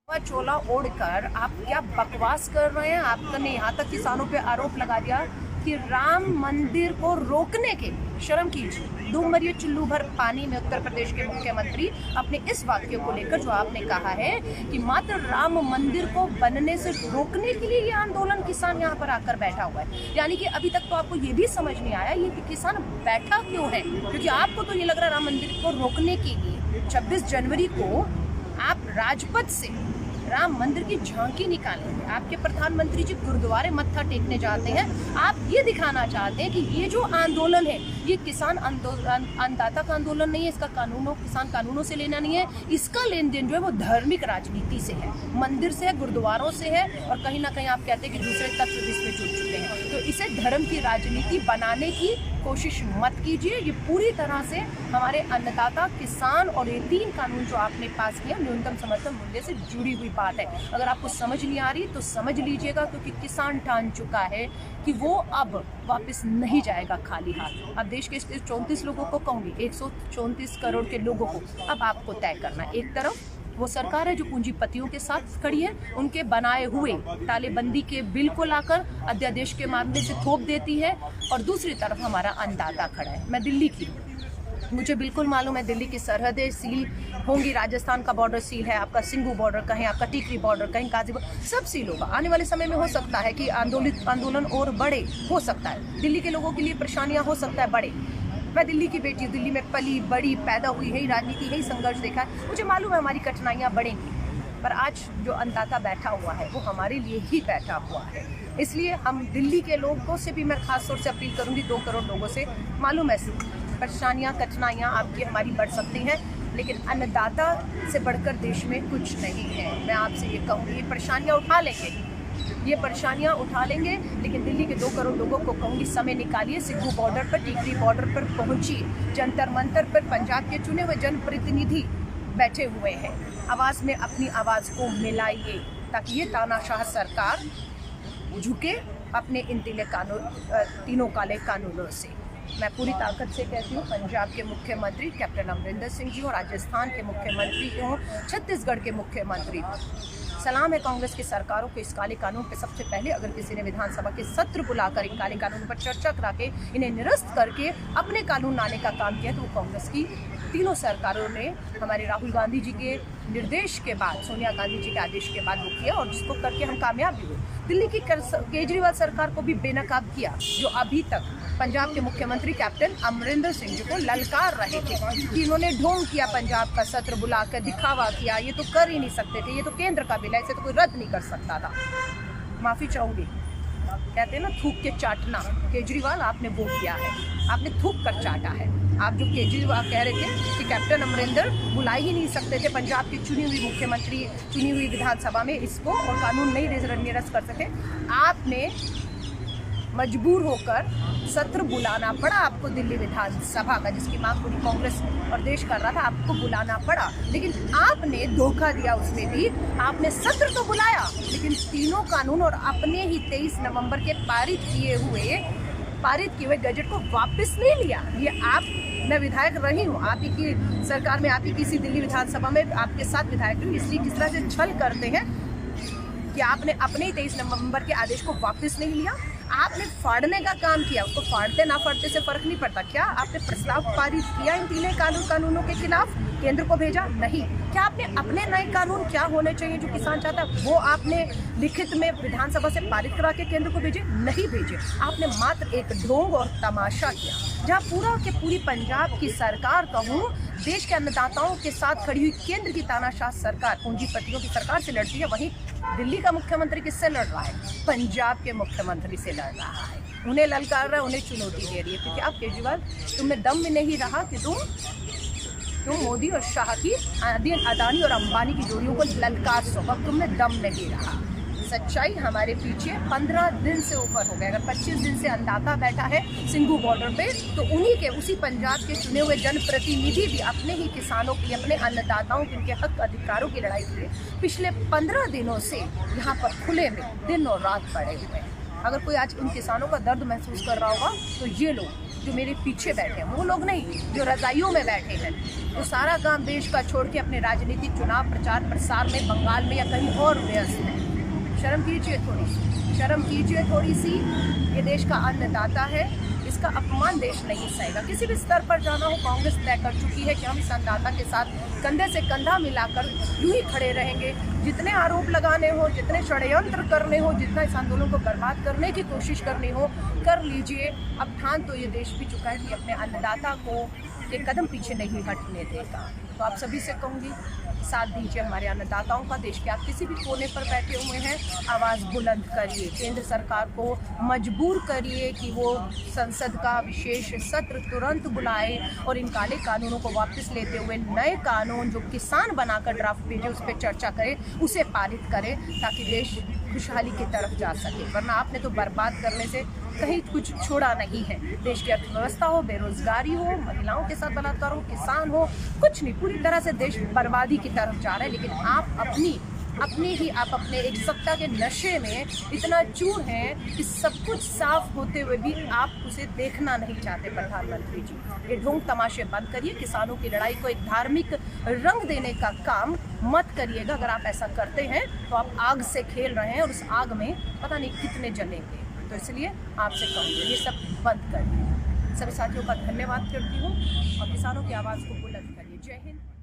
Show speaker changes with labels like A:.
A: चोला ओढ़कर आप क्या बकवास कर रहे हैं। आपने यहाँ तक किसानों पे आरोप लगा दिया कि राम मंदिर को रोकने के, शर्म कीजिए, डूब मरिए चुल्लू भर पानी में उत्तर प्रदेश के मुख्यमंत्री अपने इस वाक्य को लेकर जो आपने कहा है कि मात्र राम मंदिर को बनने से रोकने के लिए ये आंदोलन किसान यहाँ पर आकर बैठा हुआ है। यानी कि अभी तक तो आपको ये भी समझ नहीं आया ये कि किसान बैठा क्यों है, क्योंकि आपको तो ये लग रहा है राम मंदिर को रोकने के लिए 26 जनवरी को आप राजपथ से राम मंदिर की झांकी निकालेंगे। आपके प्रधानमंत्री जी गुरुद्वारे मत्था टेकने जाते हैं। आप ये दिखाना चाहते हैं कि ये जो आंदोलन है ये किसान अन्नदाता का आंदोलन नहीं है, इसका किसान कानूनों से लेना नहीं है, इसका लेन देन जो है वो धार्मिक राजनीति से है, मंदिर से है, गुरुद्वारों से है, और कहीं ना कहीं आप कहते हैं कि दूसरे तत्व भी इसमें जुड़ चुके हैं। तो इसे धर्म की राजनीति बनाने की कोशिश मत कीजिए। ये पूरी तरह से हमारे अन्नदाता, किसान और ये 3 कानून जो आपने पास किया न्यूनतम समर्थन मूल्य से जुड़ी हुई बात है। अगर आपको समझ नहीं आ रही तो समझ लीजिएगा, क्योंकि किसान ठान चुका है कि वो अब वापस नहीं जाएगा खाली हाथ। अब देश के 34 लोगों को कहूँगी, 134 करोड़ के लोगों को अब आपको तय करना है। एक तरफ वो सरकार है जो पूंजीपतियों के साथ खड़ी है, उनके बनाए हुए तालेबंदी के बिल को लाकर अध्यादेश के मामले से थोप देती है, और दूसरी तरफ हमारा अन्नदाता खड़ा है। मैं दिल्ली की, मुझे बिल्कुल मालूम है दिल्ली की सरहदें सील होंगी, राजस्थान का बॉर्डर सील है, आपका सिंगू बॉर्डर कहीं, आपका टिकरी बॉर्डर कहीं, गाजीपुर सब सील होगा। आने वाले समय में हो सकता है कि आंदोलन और बड़े हो सकता है, दिल्ली के लोगों के लिए परेशानियां हो सकता है बड़े। मैं दिल्ली की बेटी हूँ, दिल्ली में पली बड़ी पैदा हुई है, राजनीति है, संघर्ष देखा है, मुझे मालूम है हमारी कठिनाइयाँ बढ़ेंगी। पर आज जो अन्नदाता बैठा हुआ है वो हमारे लिए ही बैठा हुआ है, इसलिए हम दिल्ली के लोगों से भी मैं खास तौर से अपील करूँगी, 2 करोड़ लोगों से, मालूम है परेशानियाँ कठिनाइयाँ आपकी हमारी बढ़ सकती हैं, लेकिन अन्नदाता से बढ़कर देश में कुछ नहीं है। मैं आपसे ये कहूँगी, ये परेशानियाँ उठा लेंगे, ये परेशानियाँ उठा लेंगे, लेकिन दिल्ली के 2 करोड़ लोगों को कहूँगी समय निकालिए, सिंघू बॉर्डर पर, टिकरी बॉर्डर पर पहुँचिए, जंतर मंतर पर पंजाब के चुने हुए जनप्रतिनिधि बैठे हुए हैं, आवाज़ में अपनी आवाज़ को मिलाइए, ताकि ये तानाशाह सरकार झुके अपने इन तीनों काले कानूनों से। मैं पूरी ताकत से कहती हूँ, पंजाब के मुख्यमंत्री कैप्टन अमरिंदर सिंह जी हो, राजस्थान के मुख्यमंत्री हों, छत्तीसगढ़ के मुख्यमंत्री, सलाम है कांग्रेस की सरकारों को इस काले कानून पे सबसे पहले अगर किसी ने विधानसभा के सत्र बुलाकर इन काले कानून पर चर्चा करा के इन्हें निरस्त करके अपने कानून लाने का काम किया, तो वो कांग्रेस की तीनों सरकारों ने हमारे राहुल गांधी जी के निर्देश के बाद, सोनिया गांधी जी के आदेश के बाद वो किया, और जिसको करके हम कामयाब भी हुए। दिल्ली की केजरीवाल सरकार को भी बेनकाब किया, जो अभी तक पंजाब के मुख्यमंत्री कैप्टन अमरिंदर सिंह जी को ललकार रहे थे कि इन्होंने ढोंग किया, पंजाब का सत्र बुलाकर दिखावा किया, ये तो कर ही नहीं सकते थे, ये तो केंद्र का बिल है, इसे तो कोई रद्द नहीं कर सकता था। माफ़ी चाहूँगी, कहते हैं ना थूक के चाटना, केजरीवाल आपने वो किया है, आपने थूक कर चाटा है। आप जो केजरीवाल कह रहे थे कि कैप्टन अमरिंदर बुला ही नहीं सकते थे पंजाब की चुनी हुई मुख्यमंत्री, चुनी हुई विधानसभा में इसको, और कानून नहीं निरस्त कर सके, आपने मजबूर होकर सत्र बुलाना पड़ा आपको दिल्ली विधानसभा का, जिसकी मांग पूरी कांग्रेस और देश कर रहा था, आपको बुलाना पड़ा, लेकिन आपने धोखा दिया। उसमें भी आपने सत्र तो बुलाया, लेकिन तीनों कानून और अपने ही 23 नवंबर के पारित किए हुए गजट को वापस नहीं लिया। ये आप, मैं विधायक रही हूँ, आप ही की सरकार में, आप ही किसी दिल्ली विधानसभा में आपके साथ विधायक रही हूँ, इसलिए किस तरह से छल करते हैं कि आपने अपने ही 23 नवंबर के आदेश को वापस नहीं लिया, आपने फाड़ने का काम किया। उसको फाड़ते ना फाड़ते से फर्क नहीं पड़ता। क्या आपने प्रस्ताव पारित किया इन तीनों कानूनों के खिलाफ, केंद्र को भेजा? नहीं। क्या आपने अपने नए कानून क्या होने चाहिए जो किसान चाहता है वो आपने लिखित में विधानसभा से पारित करा के केंद्र को भेजे? नहीं भेजे। आपने मात्र एक ढोंग और तमाशा किया, जहाँ पूरा के पूरी पंजाब की सरकार कहूँ देश के अन्नदाताओं के साथ खड़ी हुई केंद्र की तानाशाह सरकार पूंजीपतियों की सरकार से लड़ती है, वहीं दिल्ली का मुख्यमंत्री किससे लड़ रहा है? पंजाब के मुख्यमंत्री से लड़ रहा है, उन्हें ललकार रहा है, उन्हें चुनौती दे रही है। क्योंकि आप केजरीवाल, तुम्हें दम में नहीं रहा कि तुम मोदी और शाह की, अदानी और अंबानी की जोड़ियों को ललकार सौंपा, तुम्हें दम नहीं रहा। सच्चाई हमारे पीछे 15 दिन से ऊपर हो गए। अगर 25 दिन से अन्नदाता बैठा है सिंघू बॉर्डर पे, तो उसी पंजाब के चुने हुए जनप्रतिनिधि भी अपने ही किसानों की, अपने अन्नदाताओं के, उनके हक अधिकारों की लड़ाई के लिए पिछले 15 दिनों से यहाँ पर खुले में दिन और रात पड़े हुए हैं। अगर कोई आज उन किसानों का दर्द महसूस कर रहा होगा तो ये लोग जो मेरे पीछे बैठे हैं, वो लोग नहीं जो रजाइयों में बैठे हैं। तो सारा काम देश का छोड़ के अपने राजनीतिक चुनाव प्रचार प्रसार में बंगाल में या कहीं और व्यस्त है। शर्म कीजिए थोड़ी सी, शर्म कीजिए थोड़ी सी। ये देश का अन्नदाता है, इसका अपमान देश नहीं सहेगा। किसी भी स्तर पर जाना हो, कांग्रेस तय कर चुकी है कि हम इस अन्नदाता के साथ कंधे से कंधा मिलाकर यूं ही खड़े रहेंगे। जितने आरोप लगाने हो, जितने षड्यंत्र करने हो, जितना इस आंदोलन को बर्बाद करने की कोशिश करनी हो, कर लीजिए। अब ठान तो ये देश भी चुका है कि अपने अन्नदाता को एक कदम पीछे नहीं हटने देगा। तो आप सभी से कहूँगी, साथ दीजिए हमारे अन्नदाताओं का। देश के आप किसी भी कोने पर बैठे हुए हैं, आवाज़ बुलंद करिए। केंद्र सरकार को मजबूर करिए कि वो संसद का विशेष सत्र तुरंत बुलाए और इन काले कानूनों को वापस लेते हुए नए कानून जो किसान बनाकर ड्राफ्ट भेजे उस पर चर्चा करें, उसे पारित करें, ताकि देश खुशहाली की तरफ जा सके। वरना आपने तो बर्बाद करने से कहीं कुछ छोड़ा नहीं है। देश की अर्थव्यवस्था हो, बेरोजगारी हो, महिलाओं के साथ बलात्कार हो, किसान हो, कुछ नहीं, पूरी तरह से देश बर्बादी की तरफ जा रहा है। लेकिन आप अपने एक सत्ता के नशे में इतना चूर हैं कि सब कुछ साफ होते हुए भी आप उसे देखना नहीं चाहते। प्रधानमंत्री जी, ये ढोंग तमाशे बंद करिए। किसानों की लड़ाई को एक धार्मिक रंग देने का काम मत करिएगा। अगर आप ऐसा करते हैं तो आप आग से खेल रहे हैं और उस आग में पता नहीं कितने जलेंगे। तो इसलिए आपसे कहूँगी, ये सब बंद करिए। सभी साथियों का धन्यवाद करती हूँ और किसानों की आवाज़ को बुलंद करिए। जय हिंद।